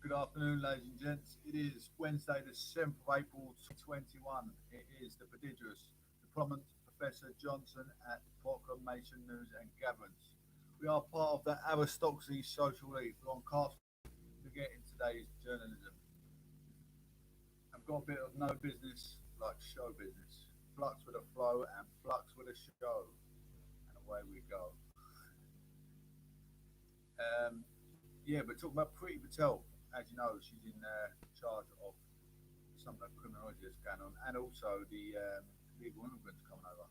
Good afternoon, ladies and gents. It is Wednesday, the 7th of April 2021. It is the prodigious, the prominent Professor Johnson at Proclamation News and Gatherings. We are part of the aristocracy social elite. We're on cast to get in today's journalism. I've got a bit of no business like show business. Flux with a flow and flux with a show. And away we go. We're talking about Priti Patel. As you know, she's in charge of some of the criminology that's going on, and also the legal immigrants coming over.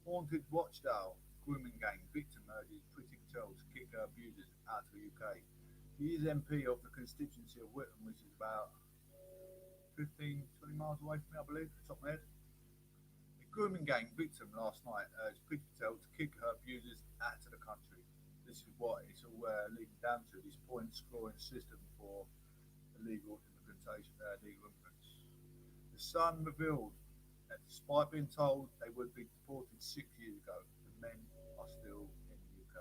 Haunted Rochdale grooming gang victim urges Priti Patel to kick her abusers out of the UK. He is MP of the constituency of Whitton, which is about 15, 20 miles away from me, I believe, top of my head. A grooming gang victim last night urged Priti Patel to kick her abusers out of the country. This is what it's all leading down to, this point scoring system for illegal immigrants. The Sun revealed that despite being told they would be deported 6 years ago, the men are still in the UK.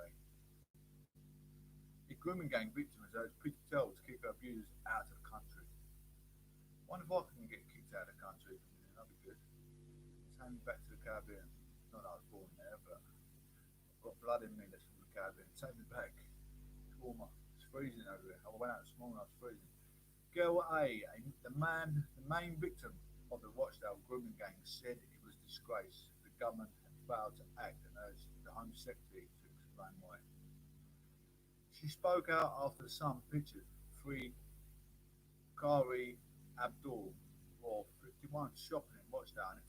A grooming gang victim has urged Priti Patel to kick her abusers out of the country. I wonder if I can get kicked out of the country. That'd be good. Take me back to the Caribbean. Not that I was born there, but I've got blood in me that's from the Caribbean. Take me back. It's warmer. It's freezing over here. I went out this morning, I was freezing. Girl the main victim of the Rochdale grooming gang, said it was disgrace. The government had failed to act and urged the Home Secretary to explain why. She spoke out after the Sun pictured three Qari Abdul, or 51, shopping in Rochdale in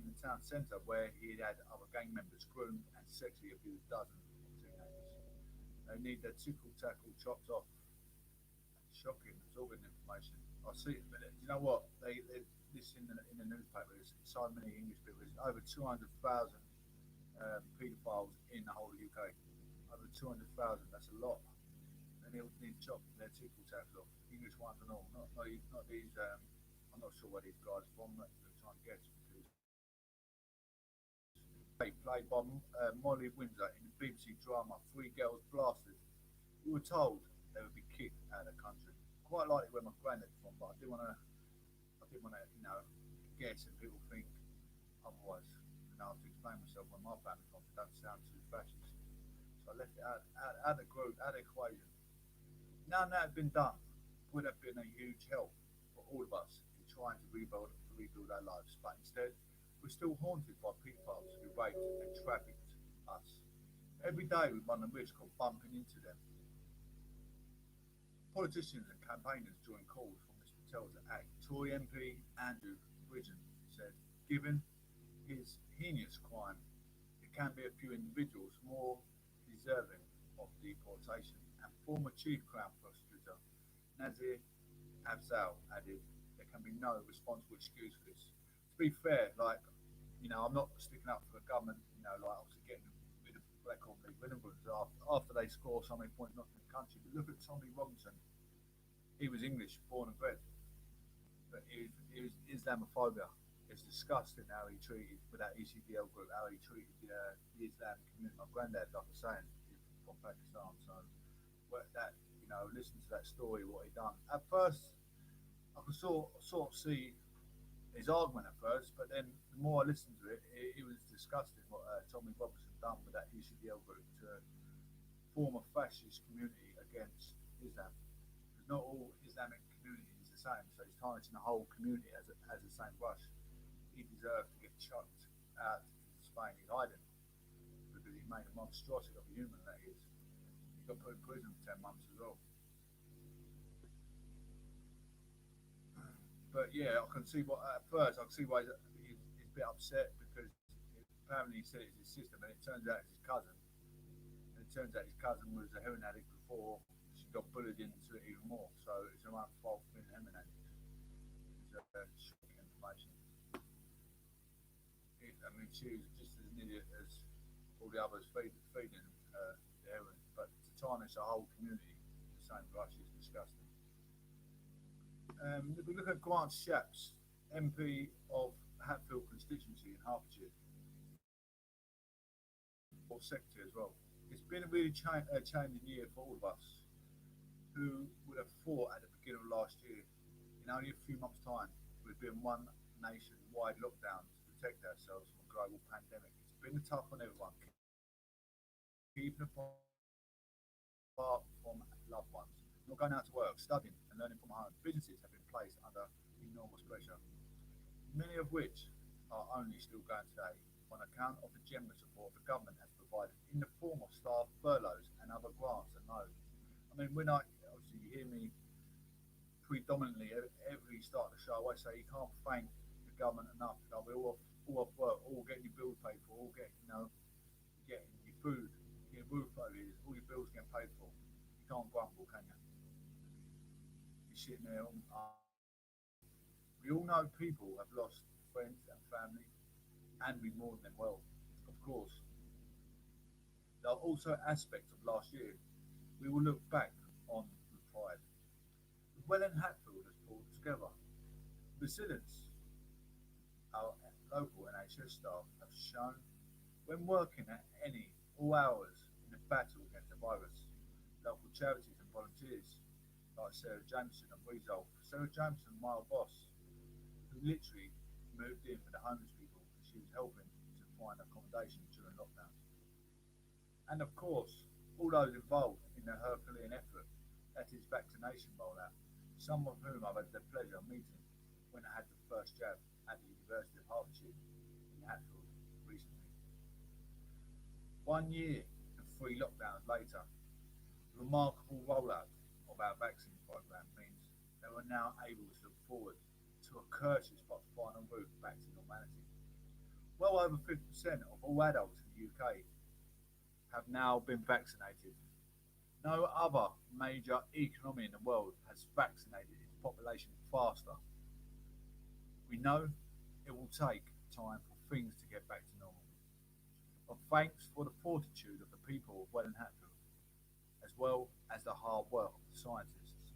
the town centre where he had other gang members groomed and sexually abused dozens of teenagers. They need their tickle-tackle chopped off. Shocking, absorbing information. I'll see it in a minute. You know what? This in the newspaper. There's so many English people. There's over 200,000 paedophiles in the whole UK. Over 200,000. That's a lot. And they all need to chop their tickle taps off. English ones and all. Not these. I'm not sure where these guys are from. They're trying to guess. Played by Molly Windsor in the BBC drama Three Girls Blasted. We were told they would be kicked out of the country. Quite likely where my granddad's from, but I didn't want to, guess and people think otherwise. I have to explain myself where my family's from. It don't sound too fascist. So I left it out of the group, out of the equation. Now that had been done, would have been a huge help for all of us in trying to rebuild our lives. But instead, we're still haunted by pedophiles who raped and trafficked us. Every day we run the risk of bumping into them. Politicians and campaigners joined calls for Mr Patel to act. Tory MP Andrew Bridgen said, given his heinous crime, there can be a few individuals more deserving of deportation. And former Chief Crown Prosecutor Nazir Afzal added, there can be no responsible excuse for this. To be fair, I'm not sticking up for the government, obviously getting rid of what they call legal immigrants after they score so many points not in the country. But look at Tommy Robinson. He was English, born and bred, but he was Islamophobia. It's disgusting how he treated, with that ECDL group, how he treated the Islamic community. My granddad, like I was saying, is from Pakistan, so listen to that story, what he done. At first, I could sort of see his argument at first, but then the more I listened to it, it was disgusting what Tommy Robinson done with that ECDL group to form a fascist community against Islam. Because not all Islamic community is the same, so he's tarnishing the whole community as the same brush. He deserved to get chucked out into Spain. He's hiding because he made a monstrosity of a human, that is. He got put in prison for 10 months as well. But yeah, I can see why he's a bit upset, because apparently he said it's his sister, but it turns out it's his cousin. And it turns out his cousin was a heroin addict before she got bullied into it even more. So it's her own fault for being a heroin addict. It's shocking information. She was just as an idiot as all the others feeding the heroin. But to tarnish a whole community, the same brush, is disgusting. If we look at Grant Shapps, MP of Hatfield constituency in Hertfordshire, or secretary as well. It's been a really challenging year for all of us. Who would have thought at the beginning of last year, in only a few months' time, we'd be in one nationwide lockdown to protect ourselves from a global pandemic? It's been tough on everyone, keeping apart from loved ones, not going out to work, studying and learning from home. Businesses have been placed under enormous pressure, many of which are only still going today on account of the generous support the government has provided in the form of staff furloughs and other grants and loans. I mean, when I obviously you hear me predominantly every start of the show, I say you can't thank the government enough. You know, we're all off work, all getting your bills paid for, all getting getting your food, your roof over your, all your bills getting paid for. You can't grumble, can you? You're sitting there. We all know people have lost friends and family, and we mourn them well. Of course, there are also aspects of last year we will look back on with pride. Well and Hatfield has pulled together. Resilience, our local NHS staff have shown when working at any all hours in the battle against the virus. Local charities and volunteers like Sarah Jameson and Resolve. Sarah Jameson, my old boss, who literally moved in with the homeless people and she was helping to find accommodation during lockdown. And of course, all those involved in the Herculean effort, that is vaccination rollout, some of whom I've had the pleasure of meeting when I had the first jab at the University of Hertfordshire in Hatfield recently. 1 year and 3 lockdowns later, the remarkable rollout of our vaccine program means that we're now able to look forward to a courteous but final route back to normality. Well over 50% of all adults in the UK have now been vaccinated. No other major economy in the world has vaccinated its population faster. We know it will take time for things to get back to normal. But thanks for the fortitude of the people of Welling Hatfield, as well as the hard work of the scientists.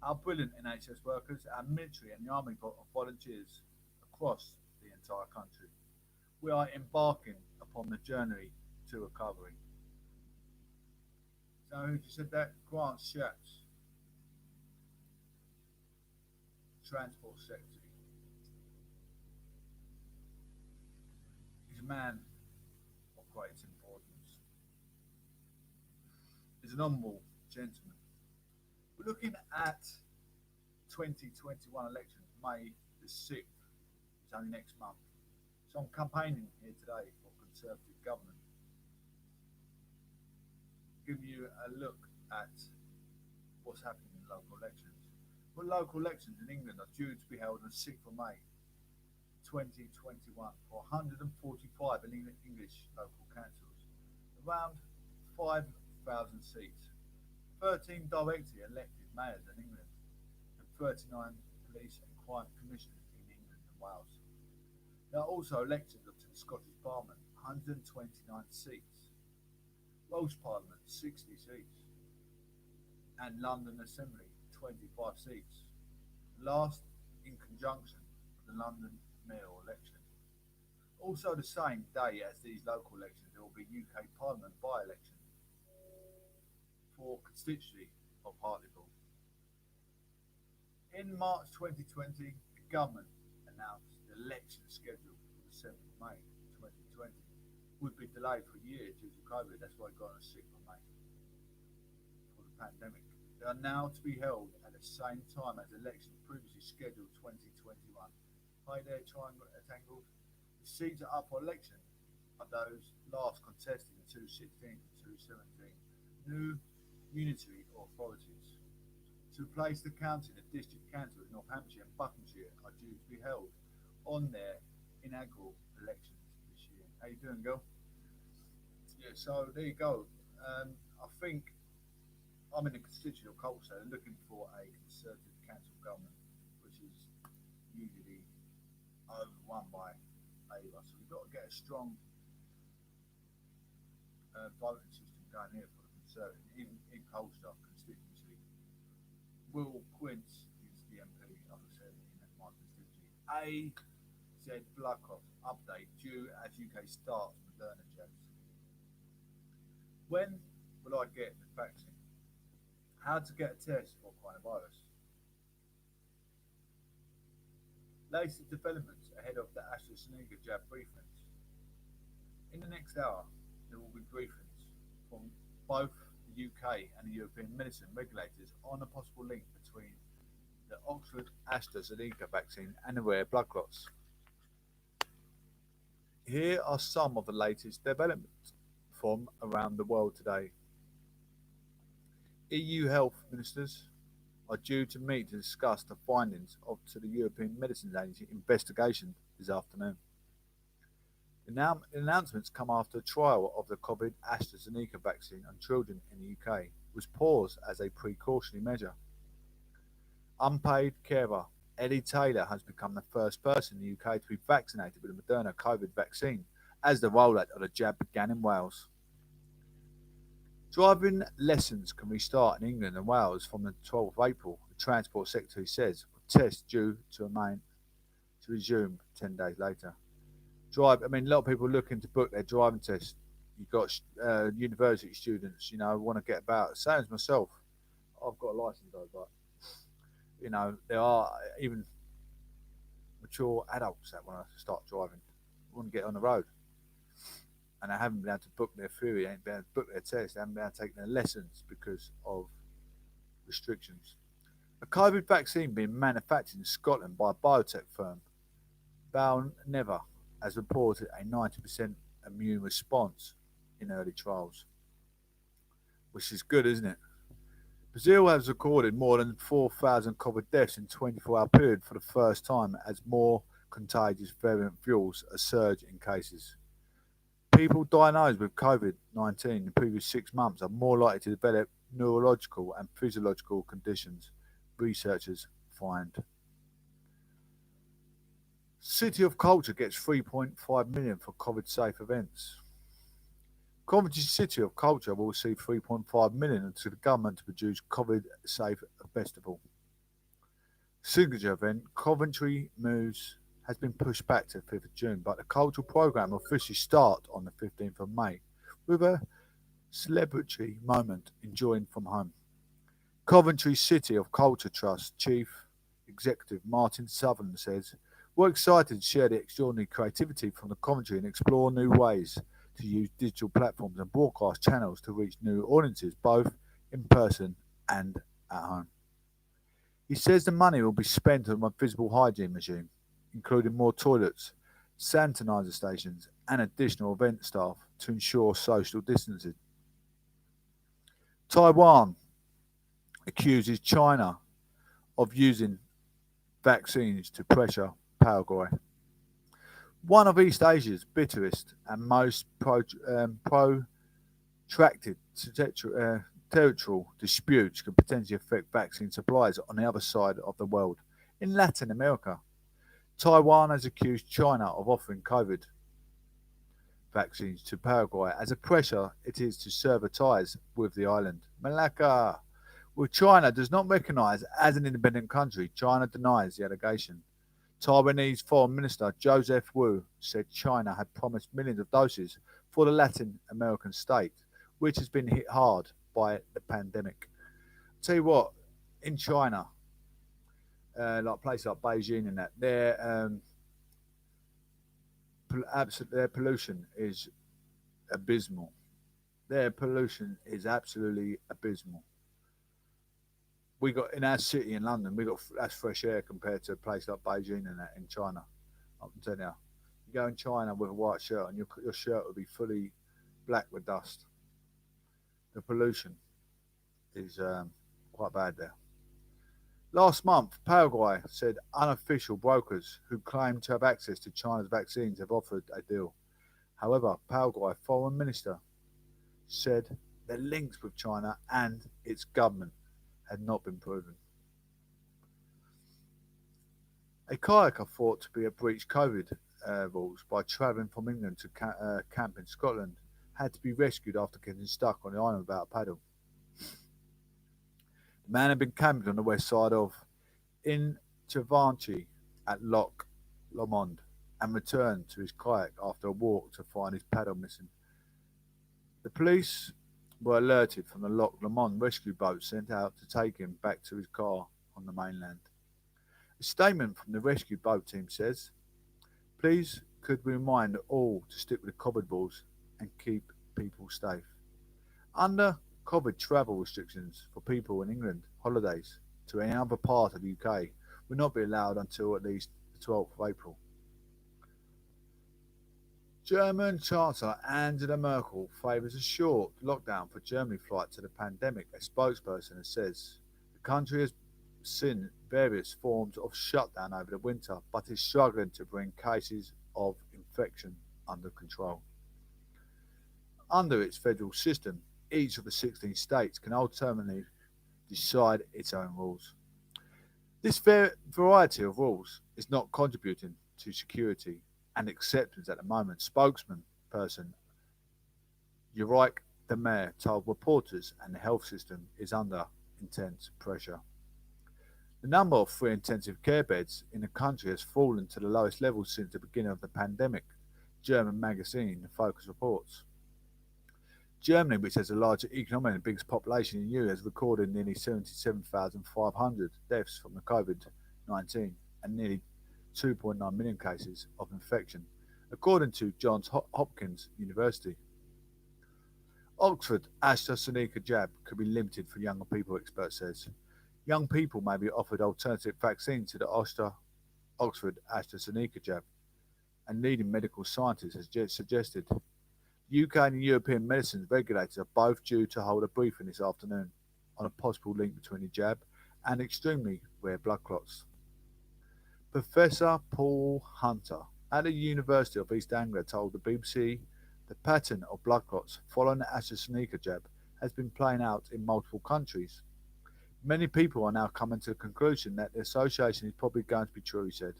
Our brilliant NHS workers, our military and the army volunteers across the entire country. We are embarking upon the journey to recovery. So who just said that? Grant Shapps, Transport Secretary. He's a man of great importance. He's an honourable gentleman. We're looking at 2021 elections, May the 6th. It's only next month. So I'm campaigning here today for Conservative government. Give you a look at what's happening in local elections. Well, local elections in England are due to be held on the 6th of May 2021 for 145 English local councils, around 5,000 seats, 13 directly elected mayors in England, and 39 police and crime commissioners in England and Wales. There are also elections to the Scottish Parliament, 129 seats, Welsh Parliament, 60 seats, and London Assembly, 25 seats. Last in conjunction with the London mayoral election. Also the same day as these local elections, there will be UK Parliament by-election for constituency of Hartlepool. In March 2020, the government announced the election schedule for the 7th of May 2020 would be delayed for a year due to COVID. That's why it got on the 6th of May for the pandemic. They are now to be held at the same time as elections previously scheduled 2021. Hi there, triangle tangled. The seats are up for election are those last contested in 2016 and 2017. New unitary authorities. To replace the county, the district councils in North Hampshire and Buckinghamshire are due to be held on their inaugural elections this year. How you doing, girl? Yeah, so there you go. I think I'm in the constituency of Colchester looking for a Conservative council government, which is usually overrun by Labour. So we've got to get a strong voting system going here for the Conservative in Colchester constituency. Will Quince is the MP, like I said, in my constituency. AZ Blackcroft update due as UK starts Moderna jabs. When will I get the vaccine? How to get a test for coronavirus. Latest developments ahead of the AstraZeneca jab briefings. In the next hour, there will be briefings from both the UK and the European medicine regulators on a possible link between the Oxford AstraZeneca vaccine and the rare blood clots. Here are some of the latest developments from around the world today. EU health ministers are due to meet to discuss the findings of the European Medicines Agency investigation this afternoon. The announcements come after a trial of the COVID AstraZeneca vaccine on children in the UK was paused as a precautionary measure. Unpaid carer Ellie Taylor has become the first person in the UK to be vaccinated with the Moderna COVID vaccine as the rollout of the jab began in Wales. Driving lessons can restart in England and Wales from the 12th of April, the Transport Secretary says, with tests due to resume 10 days later. A lot of people are looking to book their driving test. You've got university students, want to get about. Same as myself. I've got a license though, but, there are even mature adults that want to start driving, want to get on the road. And they haven't been able to book their theory, they haven't been able to book their test, they haven't been able to take their lessons because of restrictions. A COVID vaccine being manufactured in Scotland by a biotech firm, Valneva, has reported a 90% immune response in early trials, which is good, isn't it? Brazil has recorded more than 4,000 COVID deaths in a 24-hour period for the first time as more contagious variant fuels a surge in cases. People diagnosed with COVID-19 in the previous 6 months are more likely to develop neurological and physiological conditions, researchers find. City of Culture gets 3.5 million for COVID-safe events. Coventry City of Culture will receive 3.5 million to the government to produce COVID-safe festival. Signature event Coventry Moves has been pushed back to the 5th of June, but the cultural programme will officially start on the 15th of May with a celebratory moment enjoying from home. Coventry City of Culture Trust Chief Executive Martin Sutherland says, "We're excited to share the extraordinary creativity from the Coventry and explore new ways to use digital platforms and broadcast channels to reach new audiences, both in person and at home." He says the money will be spent on a visible hygiene regime, including more toilets, sanitizer stations, and additional event staff to ensure social distancing. Taiwan accuses China of using vaccines to pressure Paraguay. One of East Asia's bitterest and most protracted territorial disputes could potentially affect vaccine supplies on the other side of the world. In Latin America, Taiwan has accused China of offering COVID vaccines to Paraguay as a pressure it is to sever ties with the island. Malacca, which China does not recognise as an independent country, China denies the allegation. Taiwanese Foreign Minister Joseph Wu said China had promised millions of doses for the Latin American state, which has been hit hard by the pandemic. Tell you what, in China, like places like Beijing and that, their pollution is abysmal. Their pollution is absolutely abysmal. We got in our city in London, that's fresh air compared to a place like Beijing and that in China. I can tell you, you go in China with a white shirt and your shirt will be fully black with dust. The pollution is quite bad there. Last month, Paraguay said unofficial brokers who claim to have access to China's vaccines have offered a deal. However, Paraguay Foreign Minister said their links with China and its government had not been proven. A kayaker thought to be a breached COVID rules by travelling from England to camp in Scotland had to be rescued after getting stuck on the island without a paddle. The man had been camping on the west side of Invernahyne at Loch Lomond and returned to his kayak after a walk to find his paddle missing. The police were alerted from the Loch Lomond rescue boat sent out to take him back to his car on the mainland. A statement from the rescue boat team says, "Please could we remind all to stick with the COVID rules and keep people safe. Under COVID travel restrictions for people in England, holidays to any other part of the UK will not be allowed until at least the 12th of April." German Chancellor Angela Merkel favours a short lockdown for Germany flight to the pandemic, a spokesperson says. The country has seen various forms of shutdown over the winter, but is struggling to bring cases of infection under control. Under its federal system, each of the 16 states can ultimately decide its own rules. This variety of rules is not contributing to security and acceptance at the moment. Spokesman person Ulrich the mayor told reporters and the health system is under intense pressure. The number of free intensive care beds in the country has fallen to the lowest level since the beginning of the pandemic, German magazine The Focus reports. Germany, which has the largest economy and the biggest population in the EU, has recorded nearly 77,500 deaths from the COVID-19 and nearly 2.9 million cases of infection, according to Johns Hopkins University. Oxford AstraZeneca jab could be limited for younger people, expert says. Young people may be offered alternative vaccines to the Oxford AstraZeneca jab, and leading medical scientists has suggested. UK and European medicines regulators are both due to hold a briefing this afternoon on a possible link between the jab and extremely rare blood clots. Professor Paul Hunter at the University of East Anglia told the BBC the pattern of blood clots following the AstraZeneca jab has been playing out in multiple countries. Many people are now coming to the conclusion that the association is probably going to be true, he said.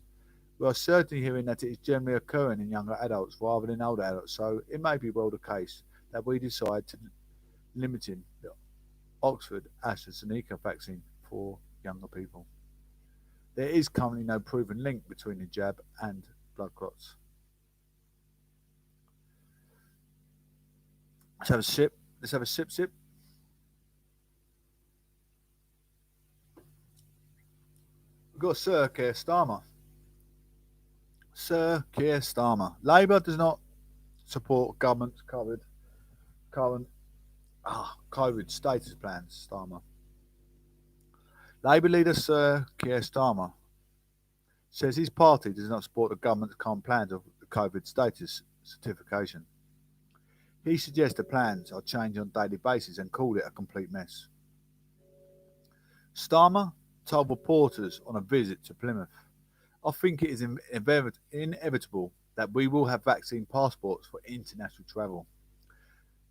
We are certainly hearing that it is generally occurring in younger adults rather than older adults, so it may be well the case that we decide to limiting the Oxford AstraZeneca vaccine for younger people. There is currently no proven link between the jab and blood clots. Let's have a sip. Let's have a sip. We've got Sir Keir Starmer. Sir Keir Starmer. Labour does not support government's current COVID status plans, Starmer. Labour leader Sir Keir Starmer says his party does not support the government's current plans of the COVID status certification. He suggests the plans are changed on a daily basis and called it a complete mess. Starmer told reporters on a visit to Plymouth, "I think it is inevitable that we will have vaccine passports for international travel.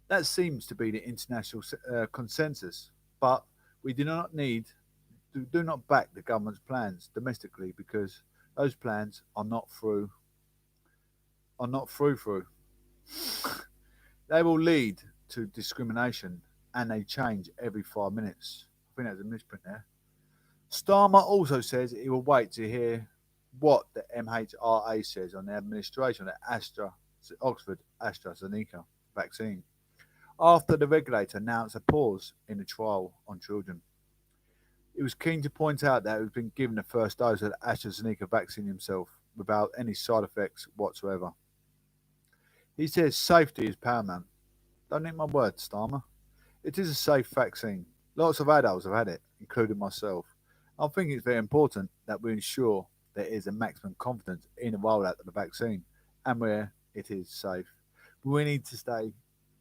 That seems to be the international consensus, but we do not back the government's plans domestically because those plans are not through. They will lead to discrimination and they change every 5 minutes." I think that's a misprint there. Starmer also says he will wait to hear what the MHRA says on the administration of the Oxford AstraZeneca vaccine after the regulator announced a pause in the trial on children. He was keen to point out that he had been given the first dose of the AstraZeneca vaccine himself without any side effects whatsoever. He says safety is paramount. Don't eat my words, Starmer. It is a safe vaccine. Lots of adults have had it, including myself. I think it's very important that we ensure there is a maximum confidence in the rollout of the vaccine and where it is safe. We need to say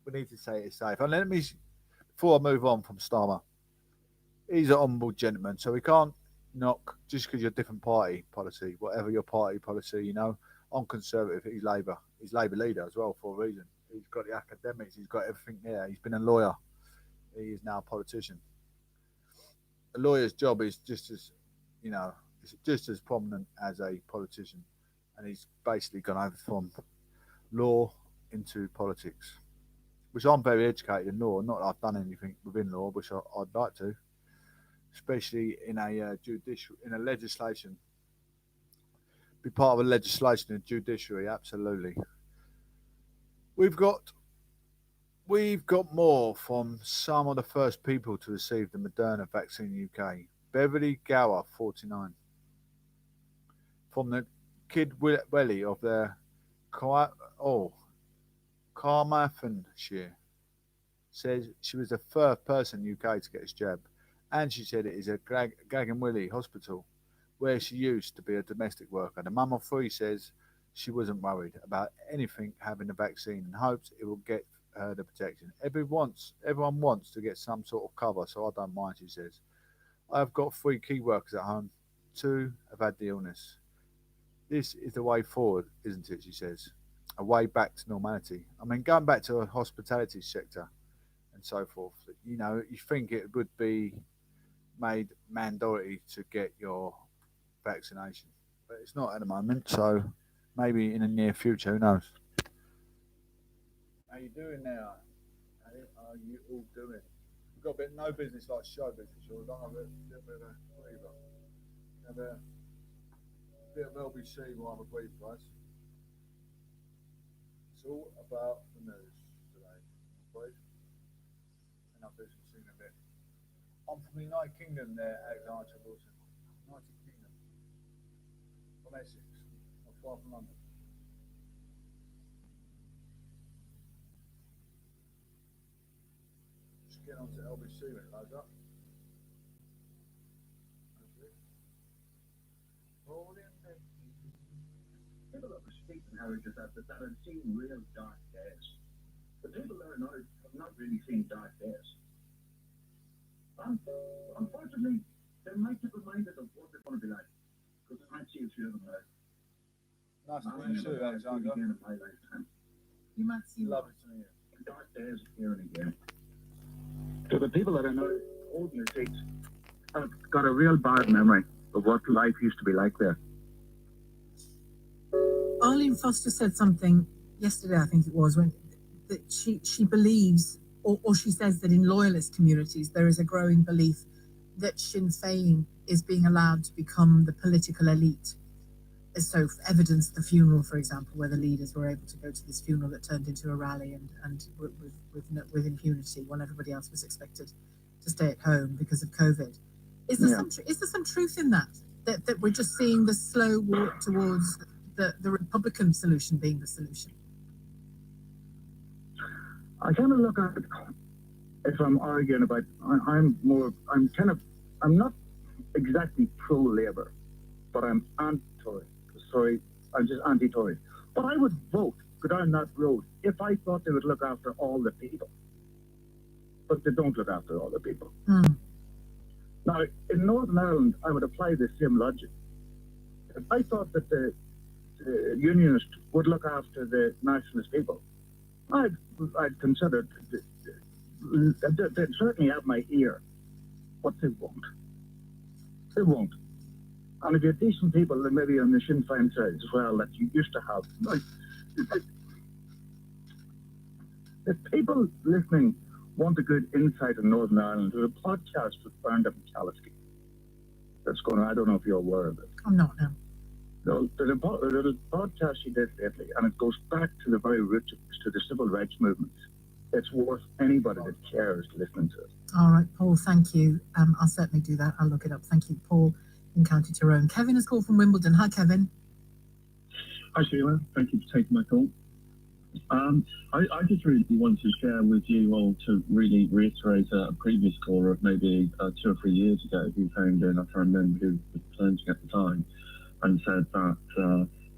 it's safe. And before I move on from Starmer, he's an honourable gentleman, so we can't knock just because you're a different party policy, whatever your party policy, I'm Conservative, he's Labour. He's Labour leader as well for a reason. He's got the academics, he's got everything there. He's been a lawyer. He is now a politician. A lawyer's job is just as prominent as a politician, and he's basically gone over from law into politics, which I'm very educated in law. Not that I've done anything within law, which I'd like to, especially in a legislation. Be part of a legislation and judiciary, absolutely. We've got We've got more from some of the first people to receive the Moderna vaccine in the UK. Beverly Gower, 49, from the Kid Welly of the oh, Carmarthenshire, says she was the first person in the UK to get this jab, and she said it is a Gag and Willie hospital where she used to be a domestic worker. The mum of three says she wasn't worried about anything having the vaccine and hopes it will get her the protection. Everyone wants to get some sort of cover, so I don't mind, she says. I've got three key workers at home. Two have had the illness. This is the way forward, isn't it? She says. A way back to normality. I mean, going back to a hospitality sector and so forth, you think it would be made mandatory to get your vaccination, but it's not at the moment. So maybe in the near future, who knows? How you doing now? How are you all doing? We've got a bit no business like show business. So we're gonna have a little bit of a breather. Have a bit of LBC while we breathe for us. It's all about the news today. Breathe. And I'll do some singing a bit. I'm from the United Kingdom there, Alexander Wilson. United Kingdom. From Essex. Not far from London. Just get on to LBC when it loads up. People that were speaking heritage that have seen real dark days. The people that are not have not really seen dark days. Unfortunately, they might get reminded of what they're going to be like, because they might see a few of them there. Nice to meet you, Alexander. In my lifetime. You might see lovely to meet you. Dark days here and again. So the people that are not holding the seats have got a real bad memory of what life used to be like there. Arlene Foster said something yesterday, I think it was, when that she believes, or she says that in loyalist communities there is a growing belief that Sinn Féin is being allowed to become the political elite. So, for evidence, the funeral, for example, where the leaders were able to go to this funeral that turned into a rally and with impunity, while everybody else was expected to stay at home because of COVID. Is there some truth in that we're just seeing the slow walk towards the Republican solution being the solution? I kind of look at it, if I'm arguing about, I'm not exactly pro-Labour, but I'm just anti-Tory. But I would vote, go down that road, if I thought they would look after all the people. But they don't look after all the people. Now, in Northern Ireland, I would apply the same logic. If I thought that the Unionists would look after the nationalist people, I'd consider they'd certainly have my ear, but they won't. They won't. And if you have decent people, then maybe on the Sinn Féin side as well, that you used to have. Like, if people listening want a good insight in Northern Ireland, there's a podcast with Bernard McCalliskey that's going on. I don't know if you're aware of it. I'm not, no. No, there's a podcast she did lately, and it goes back to the very roots, to the civil rights movement. It's worth anybody that cares listening to it. All right, Paul, thank you. I'll certainly do that. I'll look it up. Thank you, Paul, in County Tyrone. Kevin has called from Wimbledon. Hi, Kevin. Hi, Sheila. Thank you for taking my call. I just really wanted to share with you all to really reiterate a previous caller of maybe 2 or 3 years ago who phoned in, I can't remember who was presenting at the time, and said that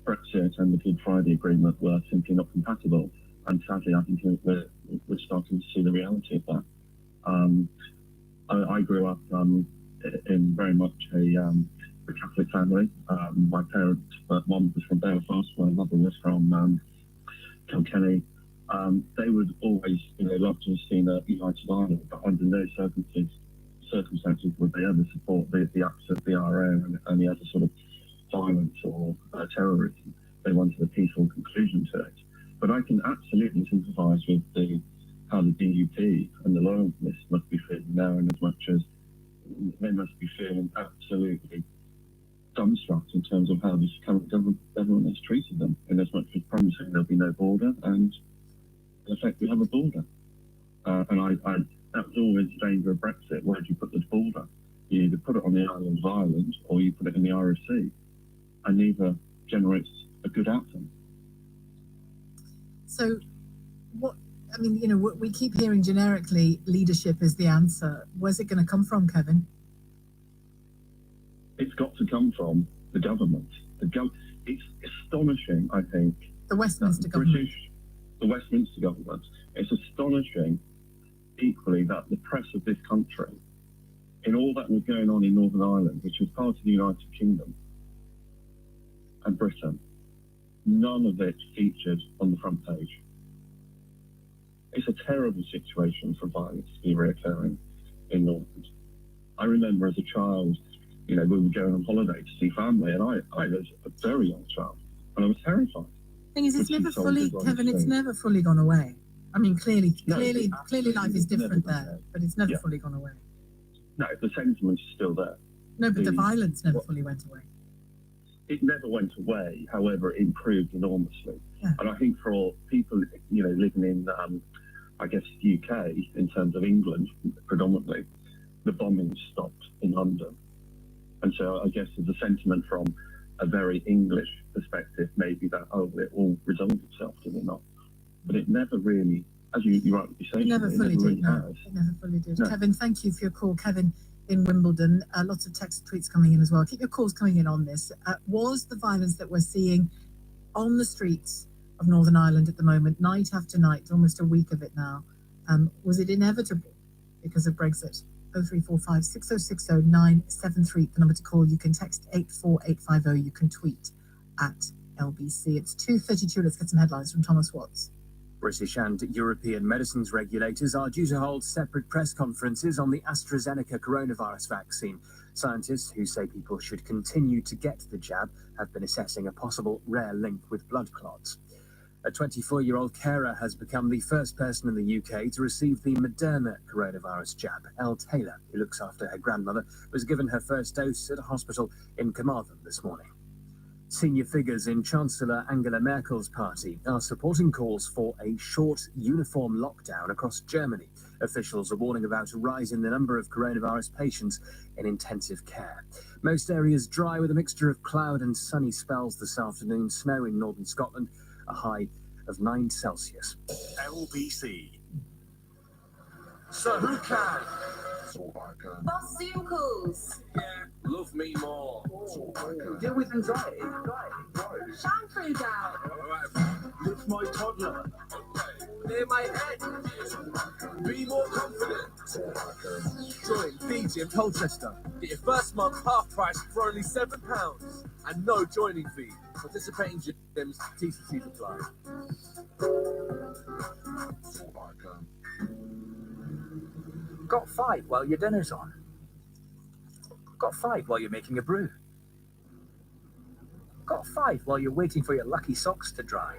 Brexit and the Good Friday Agreement were simply not compatible. And sadly, I think we're starting to see the reality of that. I grew up in very much a Catholic family. My parents, one was from Belfast, my mother was from Kilkenny. They would always, love to have seen a united Ireland, but under no circumstances would they ever support the acts of the IRA and any other sort of violence or terrorism. They wanted a peaceful conclusion to it. But I can absolutely sympathise with how the DUP and the loyalists must be feeling now, in as much as they must be feeling absolutely dumbstruck in terms of how this current government has treated them, in as much as promising there'll be no border, and in effect we have a border. That was always the danger of Brexit. Where do you put the border? You either put it on the island of Ireland or you put it in the Irish Sea, and neither generates a good outcome. So, we keep hearing generically leadership is the answer. Where's it going to come from, Kevin? It's got to come from the government. It's astonishing, I think. The Westminster government. The Westminster government. It's astonishing, equally, that the press of this country, in all that was going on in Northern Ireland, which was part of the United Kingdom and Britain, none of it featured on the front page. It's a terrible situation for violence to be reoccurring in Northern. I remember as a child, we were going on holiday to see family, and I was a very young child, and I was terrified. Thing is, it's never fully, Kevin. It's never fully gone away. I mean, clearly, life is different there, but it's never fully gone away. No, the sentiment's still there. No, but the violence never fully went away. It never went away. However, it improved enormously. Yeah. And I think for all people, living in, I guess, the UK, in terms of England, predominantly, the bombing stopped in London. And so I guess there's a sentiment from a very English perspective, maybe that, it all resolved itself, did it not? But it never really, as you rightly say, it never fully did. No, it never fully did. No. Kevin, thank you for your call. Kevin in Wimbledon, lots of text tweets coming in as well. Keep your calls coming in on this. Was the violence that we're seeing on the streets of Northern Ireland at the moment, night after night, almost a week of it now, was it inevitable because of Brexit? 0345 6060 973, the number to call. You can text 84850. You can tweet at LBC. It's 2:32. Let's get some headlines from Thomas Watts. British and European medicines regulators are due to hold separate press conferences on the AstraZeneca coronavirus vaccine. Scientists who say people should continue to get the jab have been assessing a possible rare link with blood clots. A 24-year-old carer has become the first person in the UK to receive the Moderna coronavirus jab. Elle Taylor, who looks after her grandmother, was given her first dose at a hospital in Carmarthen this morning. Senior figures in Chancellor Angela Merkel's party are supporting calls for a short, uniform lockdown across Germany. Officials are warning about a rise in the number of coronavirus patients in intensive care. Most areas dry with a mixture of cloud and sunny spells this afternoon. Snow in northern Scotland, a high of 9 Celsius. LBC. So who can? Bosucles. Yeah, love me more. Deal with anxiety. Shampoo down. Lift my toddler. Near my head. Be more confident. Join BG in Colchester. Get your first month half price for only £7 and no joining fee. Participating gyms, TCC apply. Got 5 while your dinner's on. Got 5 while you're making a brew. Got 5 while you're waiting for your lucky socks to dry.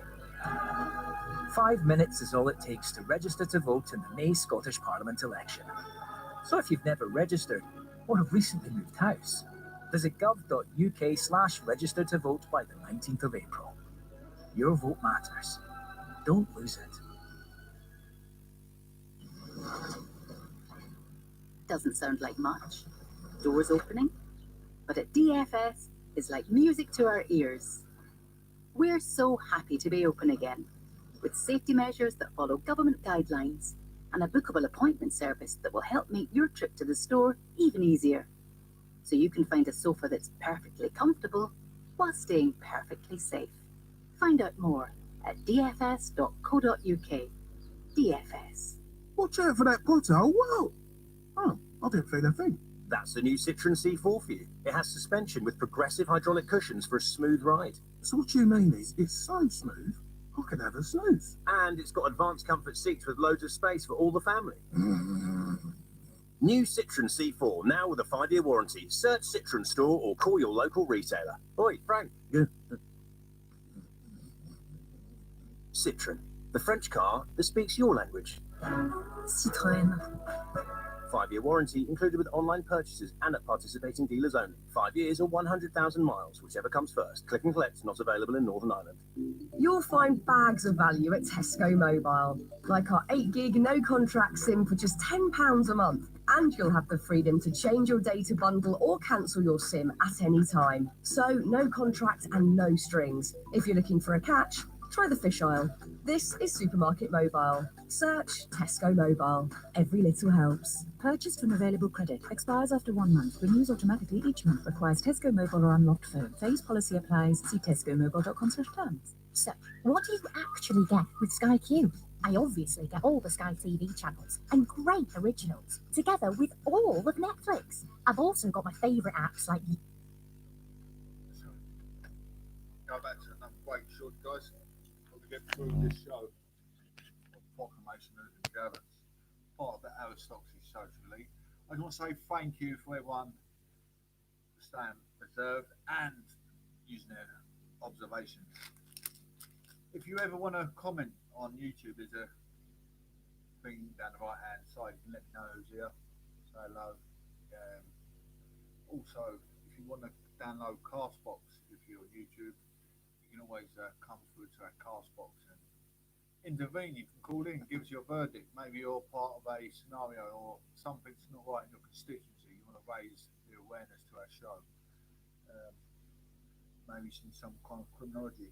5 minutes is all it takes to register to vote in the May Scottish Parliament election. So if you've never registered or have recently moved house, visit gov.uk/register to vote by the 19th of April. Your vote matters. Don't lose it. Doesn't sound like much. Doors opening. But at DFS, it's like music to our ears. We're so happy to be open again, with safety measures that follow government guidelines and a bookable appointment service that will help make your trip to the store even easier. So you can find a sofa that's perfectly comfortable while staying perfectly safe. Find out more at dfs.co.uk. DFS. Watch out for that pothole. Whoa! Oh, I didn't feel a thing. That's the new Citroen C4 for you. It has suspension with progressive hydraulic cushions for a smooth ride. So what you mean is it's so smooth, I can have a snooze. And it's got advanced comfort seats with loads of space for all the family. New Citroen C4, now with a 5-year warranty. Search Citroen store or call your local retailer. Oi, Frank. Yeah. Citroen, the French car that speaks your language. Citroën. 5-year warranty included with online purchases and at participating dealers only. 5 years or 100,000 miles, whichever comes first. Click and collect, not available in Northern Ireland. You'll find bags of value at Tesco Mobile, like our 8 gig no contract SIM for just £10 a month. And you'll have the freedom to change your data bundle or cancel your SIM at any time. So no contract and no strings. If you're looking for a catch, try the fish aisle. This is Supermarket Mobile. Search Tesco Mobile. Every little helps. Purchased from available credit. Expires after 1 month. Renews automatically each month. Requires Tesco Mobile or unlocked phone. Phase policy applies. See tescomobile.com/terms. So, what do you actually get with Sky Q? I obviously get all the Sky TV channels and great originals, together with all of Netflix. I've also got my favourite apps like... Go back to another break short, guys. We'll get through this show of proclamation of the Gabbers, part of the aristocracy social elite. I just want to say thank you for everyone staying reserved and using their observations. If you ever want to comment on YouTube, there's a thing down the right hand side. You can let me know who's here, say hello. Also, if you want to download Castbox, if you're on YouTube, you can always come through to our Castbox and intervene. You can call in, give us your verdict. Maybe you're part of a scenario or something's not right in your constituency. You want to raise the awareness to our show. Maybe you've seen some kind of criminology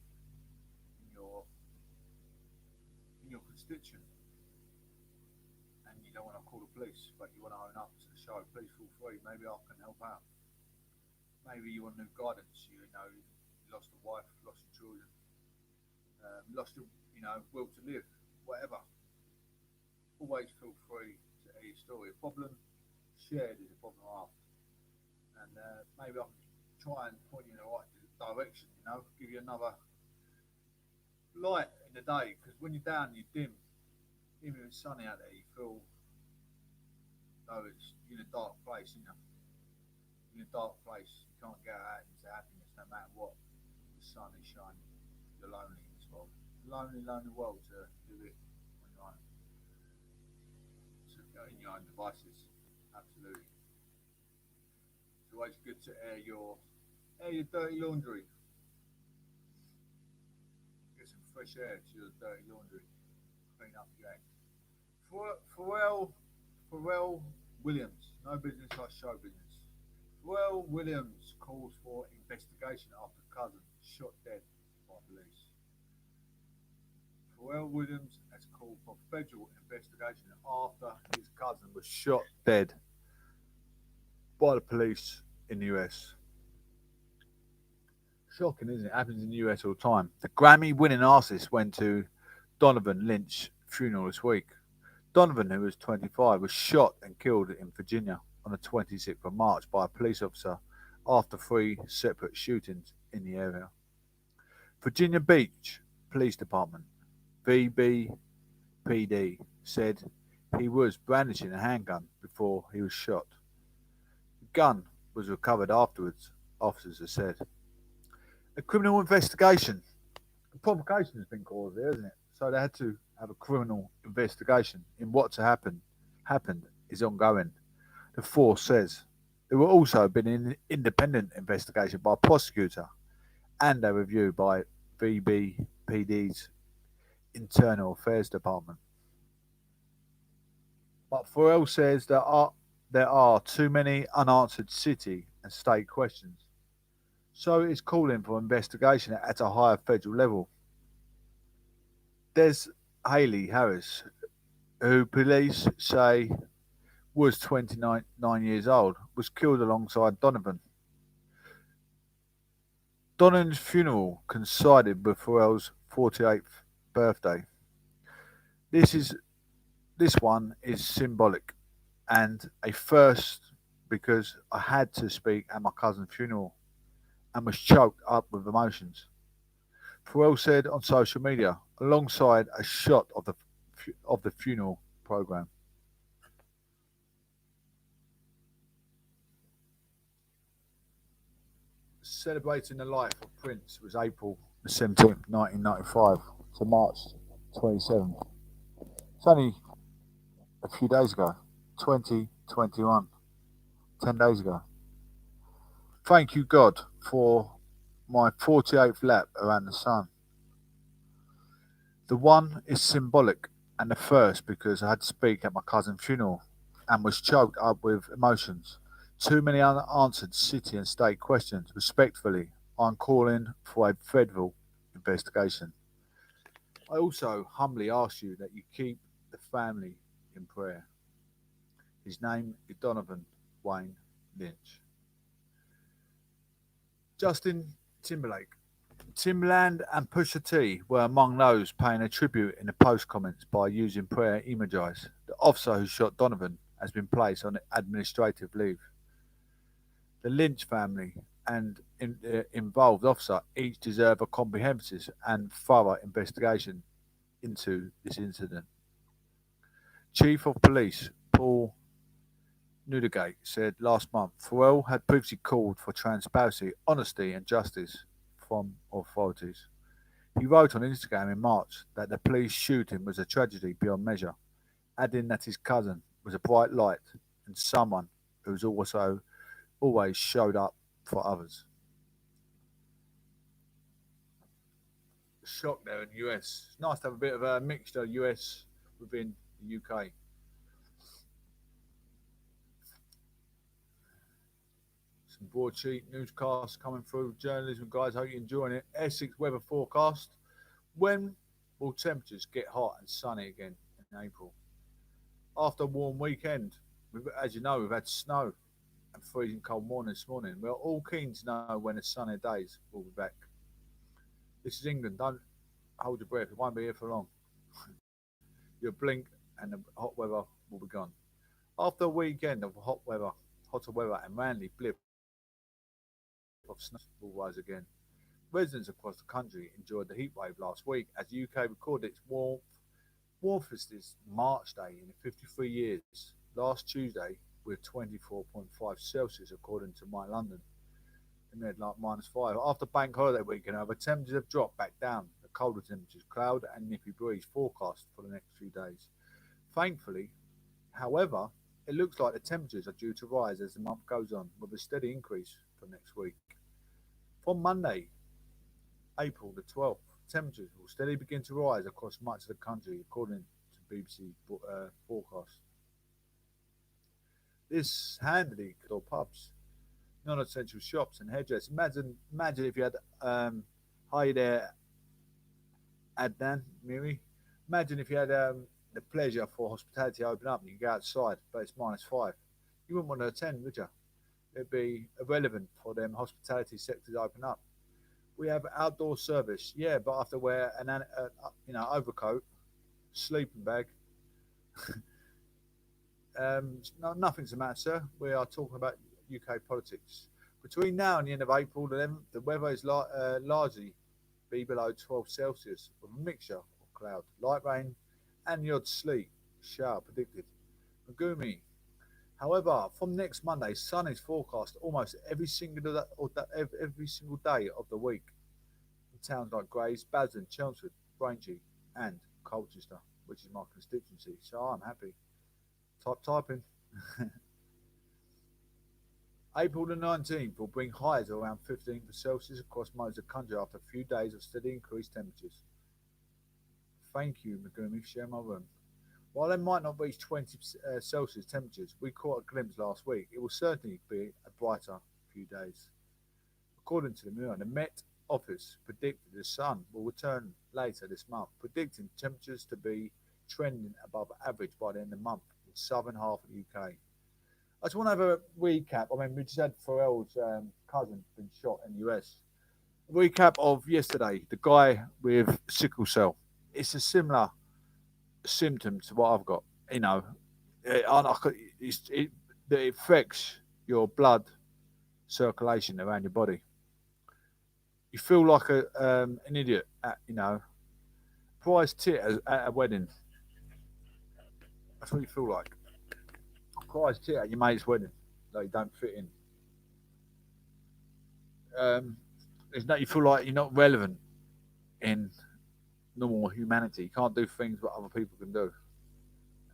in your constituent, and you don't want to call the police, but you want to own up to the show. Please feel free. Maybe I can help out. Maybe you want new guidance. You know, you lost a wife, lost your children, lost your, will to live, whatever. Always feel free to hear your story. A problem shared is a problem halved, and maybe I can try and point you in the right direction. Give you another light in the day, because when you're down, you're dim. Even if it's sunny out there, you feel though it's in a dark place. In a dark place, you can't get out into happiness no matter what the sun is shining. You're lonely in this world. Lonely world to live it on your own. In your own devices, absolutely. It's always good to air your dirty laundry. Get some fresh air to your dirty laundry. Clean up your act. Pharrell Williams, no business like show business. Pharrell Williams calls for investigation after cousin shot dead by police. Pharrell Williams has called for federal investigation after his cousin was shot dead by the police in the US. Shocking, isn't it? Happens in the US all the time. The Grammy-winning artist went to Donovan Lynch's funeral this week. Donovan, who was 25, was shot and killed in Virginia on the 26th of March by a police officer after 3 separate shootings in the area. Virginia Beach Police Department, VBPD, said he was brandishing a handgun before he was shot. The gun was recovered afterwards, officers have said. A criminal investigation. A provocation has been caused there, isn't it? So they had to have a criminal investigation in what's happened is ongoing. The force says there will also been an independent investigation by a prosecutor and a review by VBPD's Internal Affairs Department. But Pharrell says there are too many unanswered city and state questions. So it's calling for investigation at a higher federal level. Des Haley Harris, who police say was 29 years old, was killed alongside Donovan. Donovan's funeral coincided with Pharrell's 48th birthday. This one is symbolic and a first because I had to speak at my cousin's funeral and was choked up with emotions. Pharrell said on social media, alongside a shot of the funeral program. Celebrating the life of Prince was April the 17th, 1995 to March 27th. It's only a few days ago, 20 21, 10 days ago. Thank you, God, for my 48th lap around the sun. The one is symbolic, and the first because I had to speak at my cousin's funeral and was choked up with emotions. Too many unanswered city and state questions. Respectfully, I'm calling for a federal investigation. I also humbly ask you that you keep the family in prayer. His name is Donovan Wayne Lynch. Justin Timberlake. Timbaland and Pusha T were among those paying a tribute in the post comments by using prayer emojis. The officer who shot Donovan has been placed on administrative leave. The Lynch family and involved officer each deserve a comprehensive and thorough investigation into this incident. Chief of Police Paul Newdigate said last month Pharrell had previously called for transparency, honesty and justice from authorities. He wrote on Instagram in March that the police shooting was a tragedy beyond measure, adding that his cousin was a bright light and someone who's also always showed up for others. Shock there in the US. It's nice to have a bit of a mixture of US within the UK. Some broadsheet newscasts coming through. Journalism, guys. Hope you're enjoying it. Essex weather forecast. When will temperatures get hot and sunny again in April? After a warm weekend, as you know, we've had snow and freezing cold morning this morning. We're all keen to know when the sunny days will be back. This is England. Don't hold your breath. It won't be here for long. You'll blink and the hot weather will be gone. After a weekend of hotter weather and randomly blip of snow will rise again. Residents across the country enjoyed the heat wave last week as the UK recorded its warmest March day in 53 years. Last Tuesday with 24.5 Celsius according to My London. And they had like -5. After bank holiday weekend, however, temperatures have dropped back down. The colder temperatures, cloud and nippy breeze forecast for the next few days. Thankfully, however, it looks like the temperatures are due to rise as the month goes on, with a steady increase for next week. From Monday, April the 12th, temperatures will steadily begin to rise across much of the country, according to BBC forecast. This handily could all pubs, non-essential shops and hairdressers. Imagine if you had, hi there, Adnan, Miri. Imagine if you had the pleasure for hospitality to open up and you go outside, but it's -5. You wouldn't want to attend, would you? It'd be irrelevant for them hospitality sectors to open up. We have outdoor service, yeah, but I have to wear an overcoat, sleeping bag. No, nothing's the matter, sir. We are talking about UK politics. Between now and the end of April 11th, the weather is largely be below 12 Celsius with a mixture of cloud, light rain, and the odd sleet shower predicted. Megumi. However, from next Monday, sun is forecast almost every single day of the week in towns like Grays, Basden, Chelmsford, Braintree, and Colchester, which is my constituency. So I'm happy. Typing. April the 19th will bring highs of around 15 Celsius across most of the country after a few days of steady increased temperatures. Thank you, Megumi, for sharing my room. While they might not reach 20 Celsius temperatures, we caught a glimpse last week. It will certainly be a brighter few days. According to the Mirror, the Met Office predicted the sun will return later this month, predicting temperatures to be trending above average by the end of the month in the southern half of the UK. I just want to have a recap. I mean, we just had Pharrell's cousin been shot in the US. A recap of yesterday, the guy with sickle cell. It's a similar symptom to what I've got. You know, it affects your blood circulation around your body. You feel like an idiot at, prize tit at a wedding. That's what you feel like. Prize tit at your mate's wedding. Like you don't fit in. You feel like you're not relevant in normal humanity. You can't do things what other people can do.